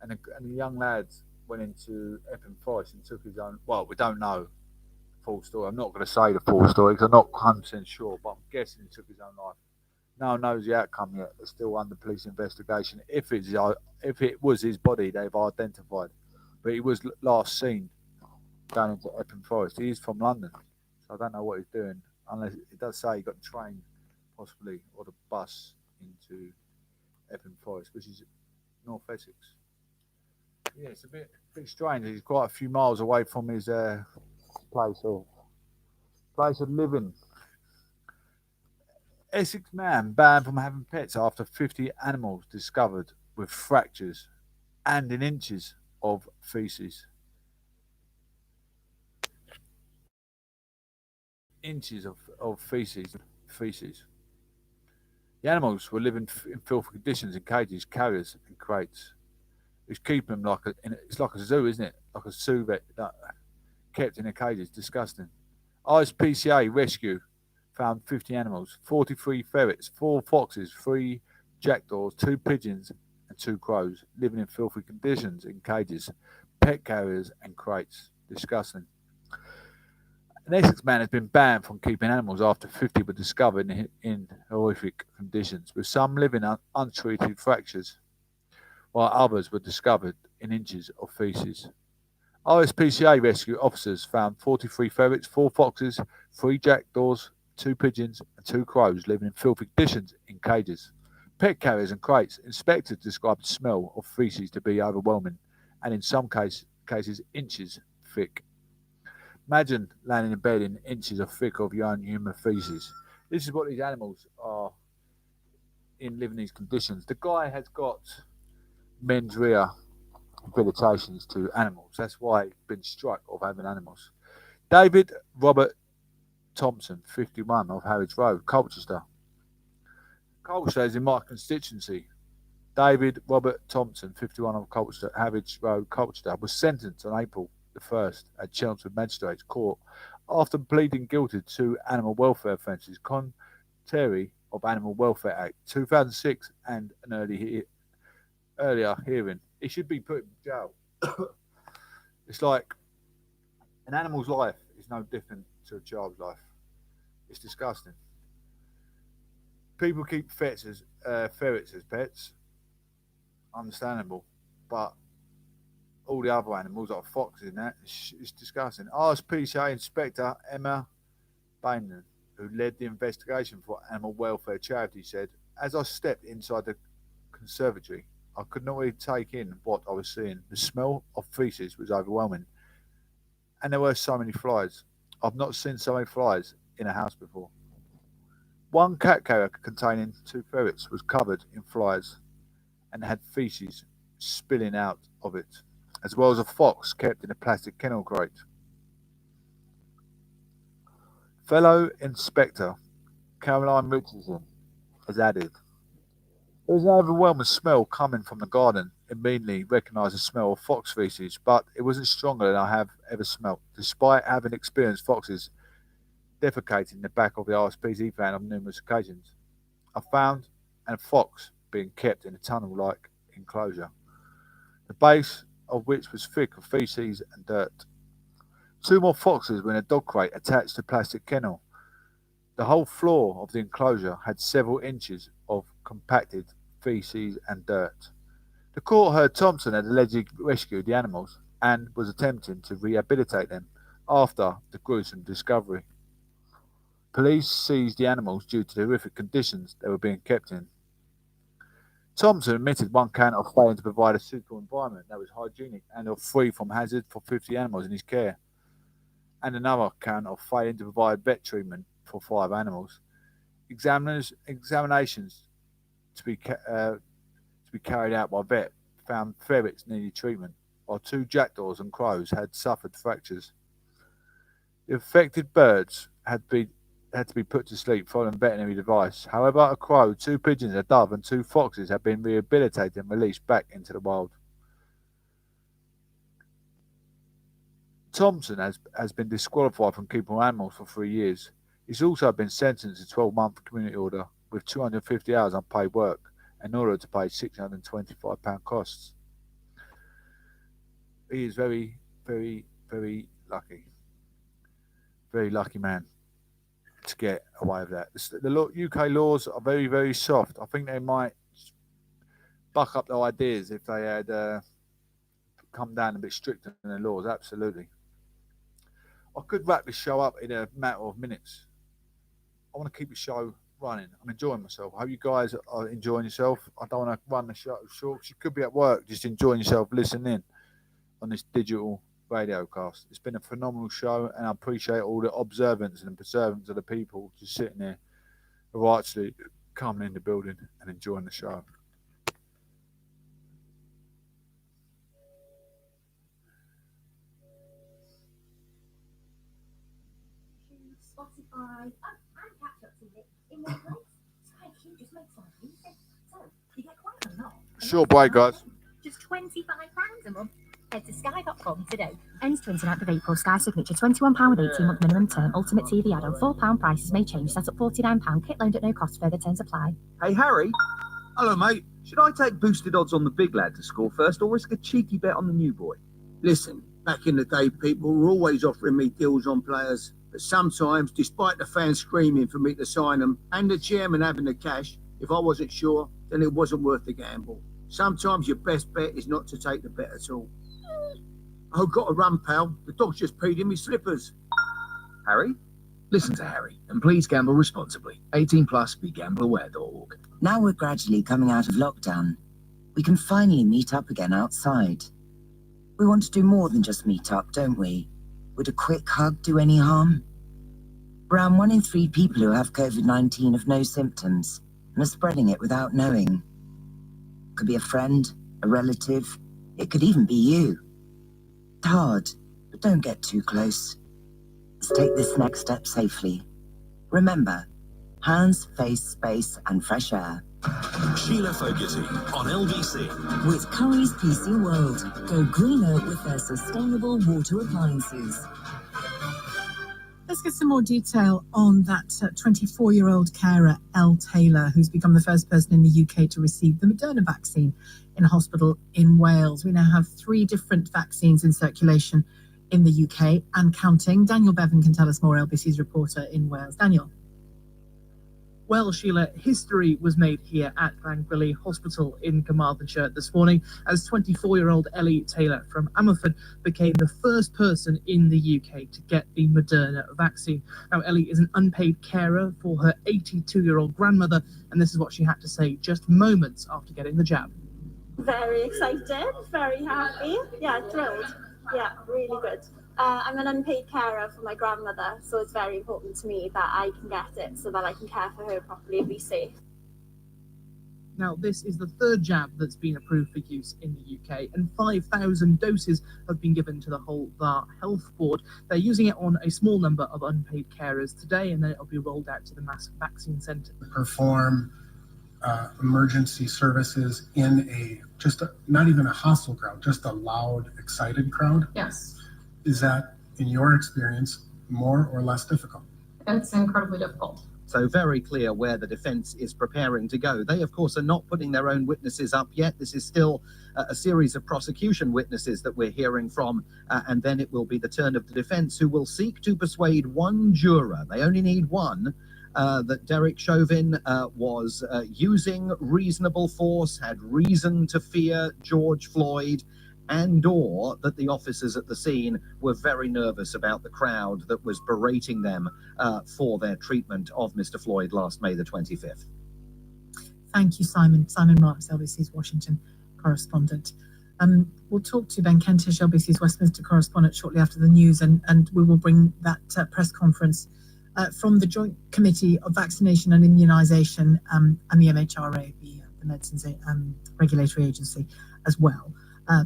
And the young lads went into Epping Forest and took his own. Well, we don't know the full story. I'm not going to say the full story because I'm not 100% sure, but I'm guessing he took his own life. No one knows the outcome yet. It's still under police investigation. If it was his body, they've identified. But he was last seen going into Epping Forest. He is from London, so I don't know what he's doing. Unless it does say he got the train, possibly, or the bus into Epping Forest, which is North Essex. Yeah, it's a bit strange. He's quite a few miles away from his place of living. Essex man banned from having pets after 50 animals discovered with fractures and in inches of faeces. Inches of faeces. The animals were living in filthy conditions in cages, carriers, and crates. It's keeping them it's like a zoo, isn't it? Like a zoo vet kept in a cage. It's disgusting. ISPCA rescue found 50 animals, 43 ferrets, 4 foxes, 3 jackdaws, 2 pigeons, and 2 crows living in filthy conditions in cages, pet carriers, and crates. Disgusting. An Essex man has been banned from keeping animals after 50 were discovered in horrific conditions, with some living untreated fractures, while others were discovered in inches of faeces. RSPCA rescue officers found 43 ferrets, 4 foxes, 3 jackdaws, 2 pigeons, and 2 crows living in filthy conditions in cages, pet carriers, and crates. Inspectors described the smell of faeces to be overwhelming and in some cases inches thick. Imagine laying in bed in inches of thick of your own human faeces. This is what these animals are in living these conditions. The guy has got mens rea habilitations to animals. That's why he's been struck of having animals. David Robert Thompson, 51, of Harwich Road, Colchester. Colchester is in my constituency. David Robert Thompson, 51, of Colchester, Harwich Road, Colchester, was sentenced on April the 1st at Chelmsford Magistrates Court after pleading guilty to animal welfare offences contrary of Animal Welfare Act 2006 and an earlier hearing. He should be put in jail. It's like an animal's life is no different to a child's life. It's disgusting. People keep ferrets as pets. Understandable. But all the other animals, like foxes and that, it's disgusting. RSPCA Inspector Emma Bainman, who led the investigation for animal welfare charity, said, "As I stepped inside the conservatory, I could not really take in what I was seeing. The smell of faeces was overwhelming. And there were so many flies. I've not seen so many flies in a house before. One cat carrier containing 2 ferrets was covered in flies and had faeces spilling out of it, as well as a fox kept in a plastic kennel crate." Fellow Inspector Caroline Richardson has added, "There was an overwhelming smell coming from the garden. Immediately recognised the smell of fox faeces, but it wasn't stronger than I have ever smelt, despite having experienced foxes defecating in the back of the RSPCA van on numerous occasions. I found a fox being kept in a tunnel-like enclosure, the base of which was thick of faeces and dirt. 2 more foxes were in a dog crate attached to a plastic kennel. The whole floor of the enclosure had several inches of compacted faeces and dirt." The court heard Thompson had allegedly rescued the animals and was attempting to rehabilitate them after the gruesome discovery. Police seized the animals due to the horrific conditions they were being kept in. Thompson admitted one count of failing to provide a suitable environment that was hygienic and free from hazard for 50 animals in his care, and another count of failing to provide vet treatment for 5 animals. Examinations to be carried out by vet found ferrets needed treatment, while 2 jackdaws and crows had suffered fractures. The affected birds had to be put to sleep following veterinary advice. However, a crow, 2 pigeons, a dove, and 2 foxes have been rehabilitated and released back into the wild. Thompson has been disqualified from keeping animals for 3 years. He's also been sentenced to a 12-month community order with 250 hours unpaid work in order to pay £625 costs. he is very, very, very lucky. Very lucky man to get away with that. The UK laws are very, very soft. I think they might buck up their ideas if they had come down a bit stricter in the laws. Absolutely. I could wrap this show up in a matter of minutes. I want to keep the show running. I'm enjoying myself. I hope you guys are enjoying yourself. I don't want to run the show short because you could be at work just enjoying yourself listening on this digital radio cast. It's been a phenomenal show, and I appreciate all the observance and perseverance of the people just sitting there who are actually coming in the building and enjoying the show. Spotify and catch up TV in one place. Sky Q just makes life easy. So you get quite a lot. Short break, guys. Just £25 a month. Head to sky.com today. Ends 29th of April. Sky Signature £21 with 18-month minimum term. Ultimate TV add-on £4 prices may change. Set up £49. Kit loaned at no cost. Further terms apply. Hey Harry. Hello mate. Should I take boosted odds on the big lad to score first, or risk a cheeky bet on the new boy? Listen, back in the day, people were always offering me deals on players. But sometimes, despite the fans screaming for me to sign them and the chairman having the cash, if I wasn't sure, then it wasn't worth the gamble. Sometimes your best bet is not to take the bet at all. Oh, got to run, pal. The dog's just peed in my slippers. Harry? Listen to Harry, and please gamble responsibly. 18 plus, begambleaware.org. Now we're gradually coming out of lockdown. We can finally meet up again outside. We want to do more than just meet up, don't we? Would a quick hug do any harm? Around 1 in 3 people who have COVID-19 have no symptoms and are spreading it without knowing. Could be a friend, a relative, it could even be you. It's hard, but don't get too close. Let's take this next step safely. Remember, hands, face, space, and fresh air. Sheila Fogarty on LBC. With Curry's PC World. Go greener with their sustainable water appliances. Let's get some more detail on that 24-year-old carer, Elle Taylor, who's become the first person in the UK to receive the Moderna vaccine in a hospital in Wales. We now have 3 different vaccines in circulation in the UK and counting. Daniel Bevan can tell us more, LBC's reporter in Wales. Daniel. Well, Sheila, history was made here at Llangwili Hospital in Carmarthenshire this morning as 24-year-old Ellie Taylor from Ammerford became the first person in the UK to get the Moderna vaccine. Now, Ellie is an unpaid carer for her 82-year-old grandmother, and this is what she had to say just moments after getting the jab. Very excited, very happy. Yeah, thrilled. Yeah, really good. I'm an unpaid carer for my grandmother, so it's very important to me that I can get it so that I can care for her properly and be safe. Now, this is the 3rd jab that's been approved for use in the UK, and 5,000 doses have been given to the whole Health Board. They're using it on a small number of unpaid carers today, and then it'll be rolled out to the mass vaccine centre. Perform emergency services in not even a hostile crowd, just a loud, excited crowd. Yes. Is that, in your experience, more or less difficult? It's incredibly difficult. So very clear where the defence is preparing to go. They, of course, are not putting their own witnesses up yet. This is still a series of prosecution witnesses that we're hearing from, and then it will be the turn of the defence, who will seek to persuade one juror. They only need one. That Derek Chauvin was using reasonable force, had reason to fear George Floyd, and or that the officers at the scene were very nervous about the crowd that was berating them for their treatment of Mr. Floyd last May the 25th. Thank you, Simon. Simon Marks, LBC's Washington correspondent. We'll talk to Ben Kentish, LBC's Westminster correspondent, shortly after the news, and we will bring that press conference from the Joint Committee of Vaccination and Immunisation and the MHRA, the Medicines Regulatory Agency, as well.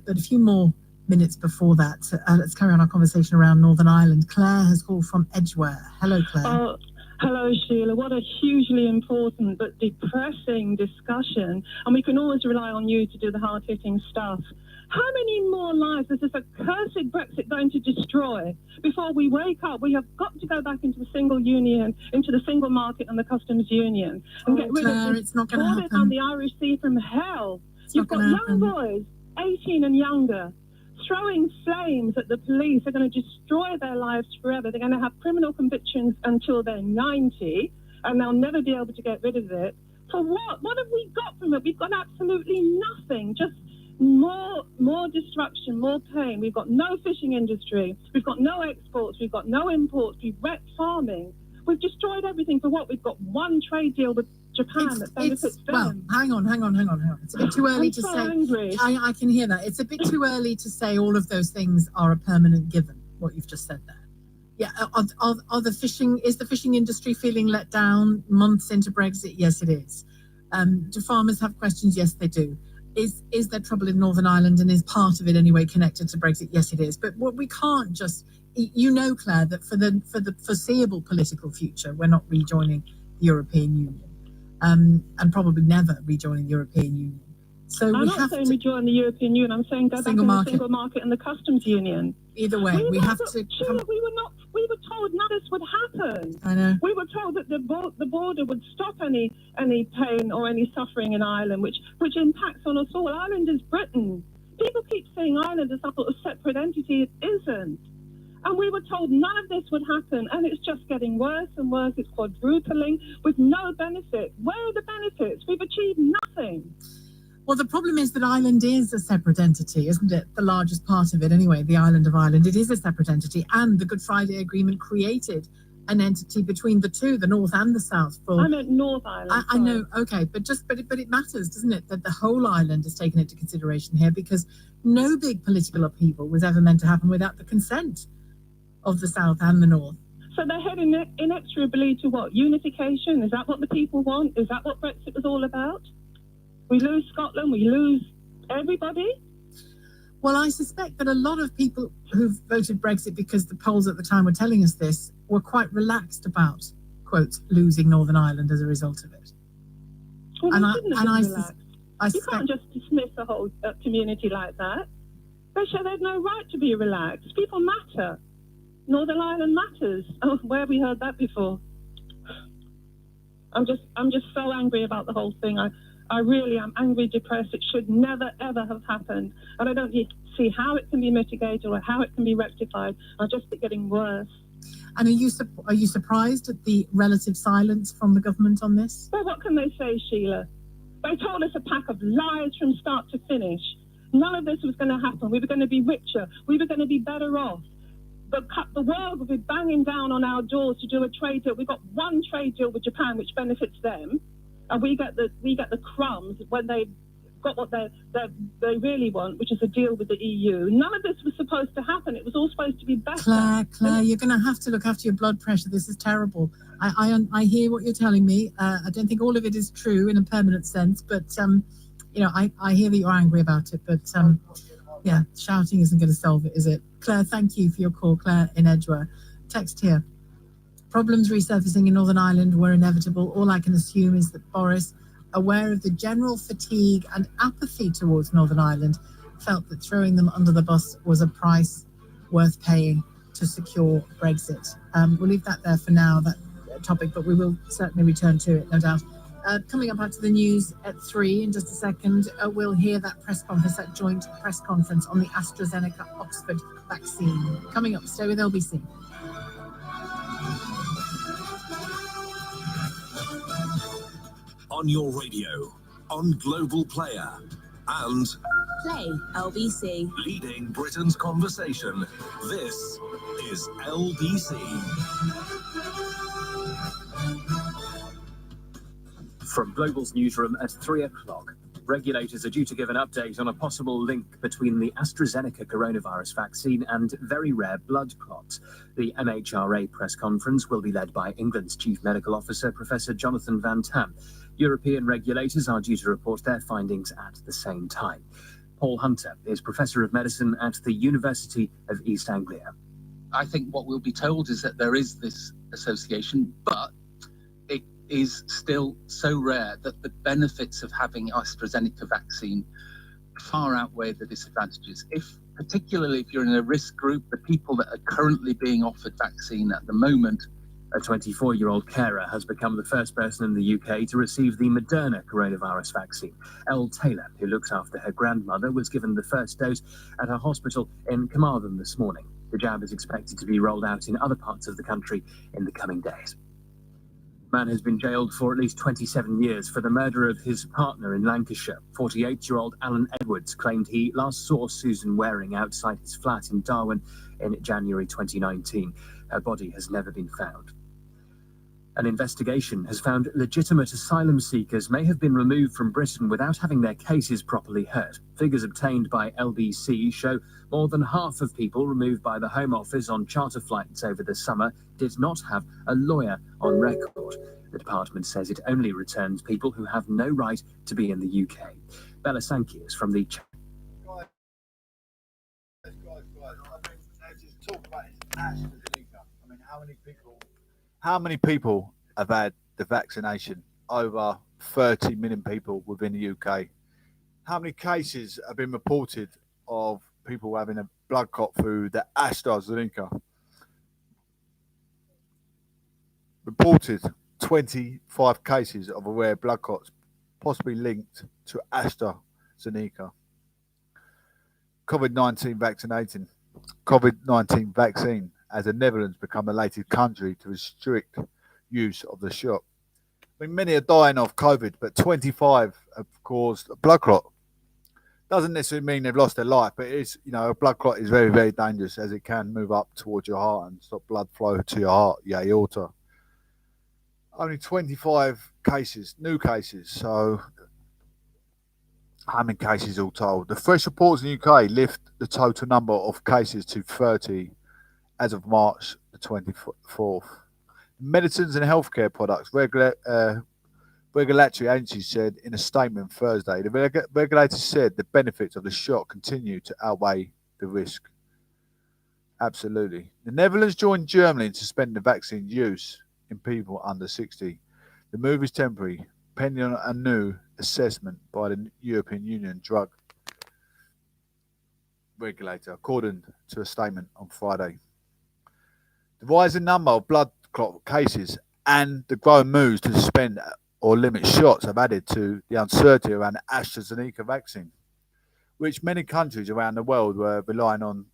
But a few more minutes before that, let's carry on our conversation around Northern Ireland. Claire has called from Edgware. Hello, Claire. Hello, Sheila. What a hugely important but depressing discussion. And we can always rely on you to do the hard-hitting stuff. How many more lives is this accursed Brexit going to destroy before we wake up? We have got to go back into the single union, into the single market and the customs union, and get rid Claire, of this it's not going to happen. on the Irish Sea from hell. You've got young boys, 18 and younger, throwing flames at the police. They're going to destroy their lives forever. They're going to have criminal convictions until they're 90, and they'll never be able to get rid of it. For what? What have we got from it? We've got absolutely nothing. Just more destruction, more pain. We've got no fishing industry. We've got no exports. We've got no imports. We've wrecked farming. We've destroyed everything for what? We've got one trade deal with Japan that benefits them. Well, hang on. It's a bit too early to say. Angry. I can hear that. It's a bit too early to say all of those things are a permanent given, what you've just said there. Yeah, is the fishing industry feeling let down months into Brexit? Yes, it is. Do farmers have questions? Yes, they do. Is there trouble in Northern Ireland, and is part of it anyway connected to Brexit? Yes, it is. But what we can't just, Claire, that for the foreseeable political future, we're not rejoining the European Union, and probably never rejoining the European Union. So I'm not saying rejoin the European Union. I'm saying go back in the single market and the customs union. Either way, we have to. Sheila, we were told none of this would happen. I know. We were told that the border would stop any pain or any suffering in Ireland, which impacts on us all. Ireland is Britain. People keep saying Ireland is some sort of separate entity. It isn't. And we were told none of this would happen, and it's just getting worse and worse. It's quadrupling with no benefit. Where are the benefits? We've achieved nothing. Well, the problem is that Ireland is a separate entity, isn't it? The largest part of it, anyway, the island of Ireland. It is a separate entity, and the Good Friday Agreement created an entity between the two, the North and the South. I meant North Ireland. I know, okay, but it matters, doesn't it, that the whole island is taken into consideration here, because no big political upheaval was ever meant to happen without the consent of the South and the North. So they're heading inexorably to what? Unification? Is that what the people want? Is that what Brexit was all about? We lose Scotland, we lose everybody? Well, I suspect that a lot of people who've voted Brexit, because the polls at the time were telling us this, were quite relaxed about, quote, losing Northern Ireland as a result of it. Well, you can't just dismiss the whole community like that. They show they have no right to be relaxed. People matter. Northern Ireland matters. Oh, where have we heard that before? I'm just so angry about the whole thing. I really am angry, depressed. It should never, ever have happened. And I don't see how it can be mitigated or how it can be rectified. I just think getting worse. And are you surprised at the relative silence from the government on this? Well, what can they say, Sheila? They told us a pack of lies from start to finish. None of this was going to happen. We were going to be richer. We were going to be better off. The world will be banging down on our doors to do a trade deal. We've got one trade deal with Japan, which benefits them. And we get the crumbs when they've got what they really want, which is a deal with the EU. None of this was supposed to happen. It was all supposed to be better. Claire, you're going to have to look after your blood pressure. This is terrible. I hear what you're telling me. I don't think all of it is true in a permanent sense, but I hear that you're angry about it. But yeah, shouting isn't going to solve it, is it? Claire, thank you for your call. Claire in Edgware. Text here. Problems resurfacing in Northern Ireland were inevitable. All I can assume is that Boris, aware of the general fatigue and apathy towards Northern Ireland, felt that throwing them under the bus was a price worth paying to secure Brexit. We'll leave that there for now, that topic, but we will certainly return to it, no doubt. Coming up after the news at 3 in just a second, we'll hear that press conference, that joint press conference on the AstraZeneca Oxford vaccine. Coming up, stay with LBC. On your radio, on Global Player, and Play LBC. Leading Britain's conversation. This is LBC. From Global's newsroom at 3 o'clock, regulators are due to give an update on a possible link between the AstraZeneca coronavirus vaccine and very rare blood clots. The MHRA press conference will be led by England's Chief Medical Officer, Professor Jonathan Van Tam. European regulators are due to report their findings at the same time. Paul Hunter is Professor of Medicine at the University of East Anglia. I think what we'll be told is that there is this association, but it is still so rare that the benefits of having AstraZeneca vaccine far outweigh the disadvantages. Particularly if you're in a risk group, the people that are currently being offered vaccine at the moment A 24-year-old carer has become the first person in the UK to receive the Moderna coronavirus vaccine. Elle Taylor, who looks after her grandmother, was given the first dose at her hospital in Carmarthen this morning. The jab is expected to be rolled out in other parts of the country in the coming days. Man has been jailed for at least 27 years for the murder of his partner in Lancashire. 48-year-old Alan Edwards claimed he last saw Susan Waring outside his flat in Darwin in January 2019. Her body has never been found. An investigation has found legitimate asylum seekers may have been removed from Britain without having their cases properly heard. Figures obtained by LBC show more than half of people removed by the Home Office on charter flights over the summer did not have a lawyer on record. The department says it only returns people who have no right to be in the UK. Bella Sankey is from the... Guys, I mean, let's just talk about AstraZeneca. I mean, how many people have had the vaccination? Over 30 million people within the UK. How many cases have been reported of people having a blood clot through the AstraZeneca? Reported 25 cases of rare blood clots possibly linked to AstraZeneca. COVID-19 vaccine as the Netherlands become the latest country to restrict use of the shot. I mean, many are dying of COVID, but 25 have caused a blood clot. Doesn't necessarily mean they've lost their life, but it's, you know, a blood clot is very, very dangerous as it can move up towards your heart and stop blood flow to your heart, your aorta. Only 25 cases, new cases. So how many cases all told? The fresh reports in the UK lift the total number of cases to 30 as of March the 24th. Medicines and healthcare products regulatory agencies said in a statement Thursday, the regulators said the benefits of the shot continue to outweigh the risk. Absolutely. The Netherlands joined Germany in suspending the vaccine use in people under 60. The move is temporary, pending on a new assessment by the European Union drug regulator, according to a statement on Friday. The rising number of blood clot cases and the growing moves to suspend or limit shots have added to the uncertainty around the AstraZeneca vaccine, which many countries around the world were relying on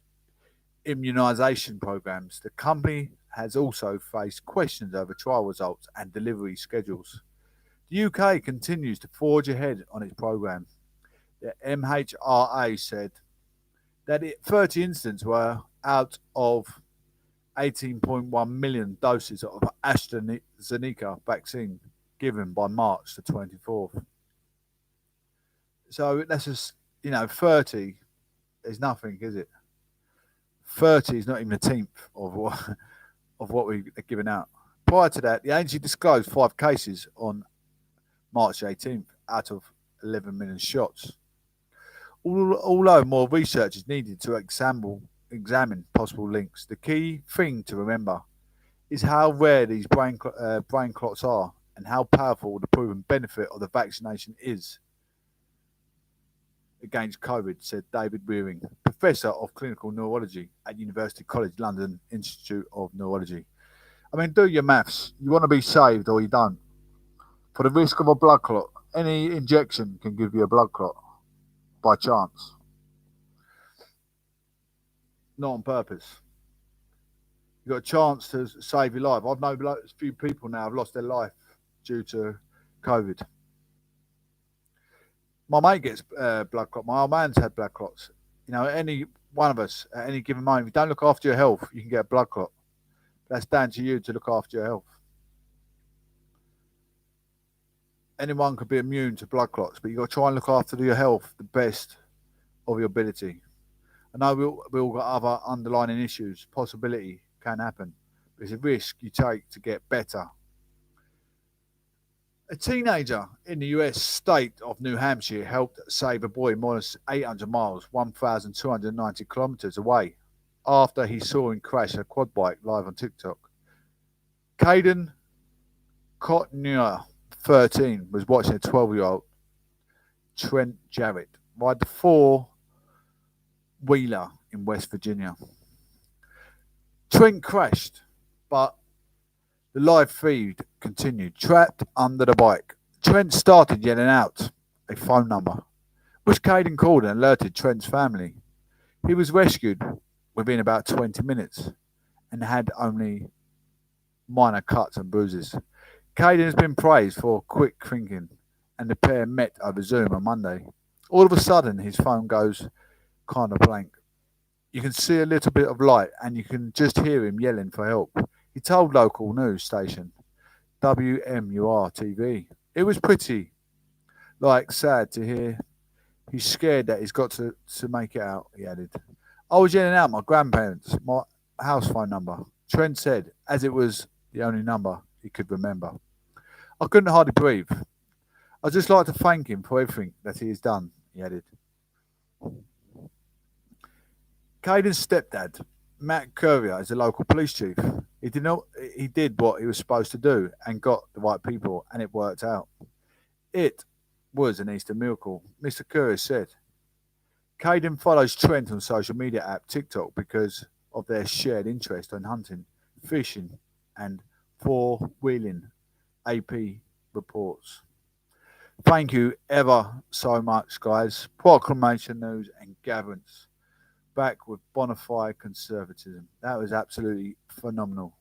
immunisation programs. The company has also faced questions over trial results and delivery schedules. The UK continues to forge ahead on its program. The MHRA said that 30 incidents were out of 18.1 million doses of AstraZeneca vaccine given by March the 24th. So that's just, 30 is nothing, is it? 30 is not even a tenth of what we are giving out. Prior to that, the agency disclosed 5 cases on March 18th out of 11 million shots. Although more research is needed to examine possible links, the key thing to remember is how rare these brain clots are and how powerful the proven benefit of the vaccination is against COVID, said David Wearing, Professor of Clinical Neurology at University College London Institute of Neurology. I mean, do your maths. You want to be saved or you don't. For the risk of a blood clot, any injection can give you a blood clot by chance. Not on purpose. You've got a chance to save your life. I've known a few people now have lost their life due to COVID. My mate gets blood clot. My old man's had blood clots. Any one of us at any given moment, if you don't look after your health, you can get a blood clot. That's down to you to look after your health. Anyone could be immune to blood clots, but you've got to try and look after your health the best of your ability. I know we all got other underlying issues. Possibility can happen, but it's a risk you take to get better. A teenager in the US state of New Hampshire helped save a boy more than 800 miles, 1,290 kilometers away, after he saw him crash a quad bike live on TikTok. Caden Cotnier, 13, was watching a 12-year-old Trent Jarrett ride the four-wheeler in West Virginia. Trent crashed, but The live feed continued. Trapped under the bike. Trent started yelling out a phone number, which Caden called and alerted Trent's family. He was rescued within about 20 minutes and had only minor cuts and bruises. Caden has been praised for quick thinking, and the pair met over Zoom on Monday. All of a sudden, his phone goes kind of blank. You can see a little bit of light, and you can just hear him yelling for help. He told local news station WMUR-TV. It was pretty, sad to hear. He's scared that he's got to make it out, he added. I was yelling out my grandparents, my house phone number, Trent said, as it was the only number he could remember. I couldn't hardly breathe. I'd just like to thank him for everything that he has done, he added. Caden's stepdad, Matt Currier, is a local police chief. He did what he was supposed to do and got the right people, and it worked out. It was an Easter miracle, Mr. Currier said. Caden follows Trent on social media app TikTok because of their shared interest in hunting, fishing, and four-wheeling, AP reports. Thank you ever so much, guys. Proclamation news and gatherings. Back with bona fide conservatism. That was absolutely phenomenal.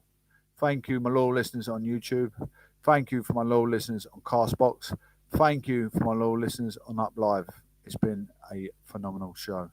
Thank you, my loyal listeners on YouTube. Thank you for my loyal listeners on Castbox. Thank you for my loyal listeners on Up Live. It's been a phenomenal show.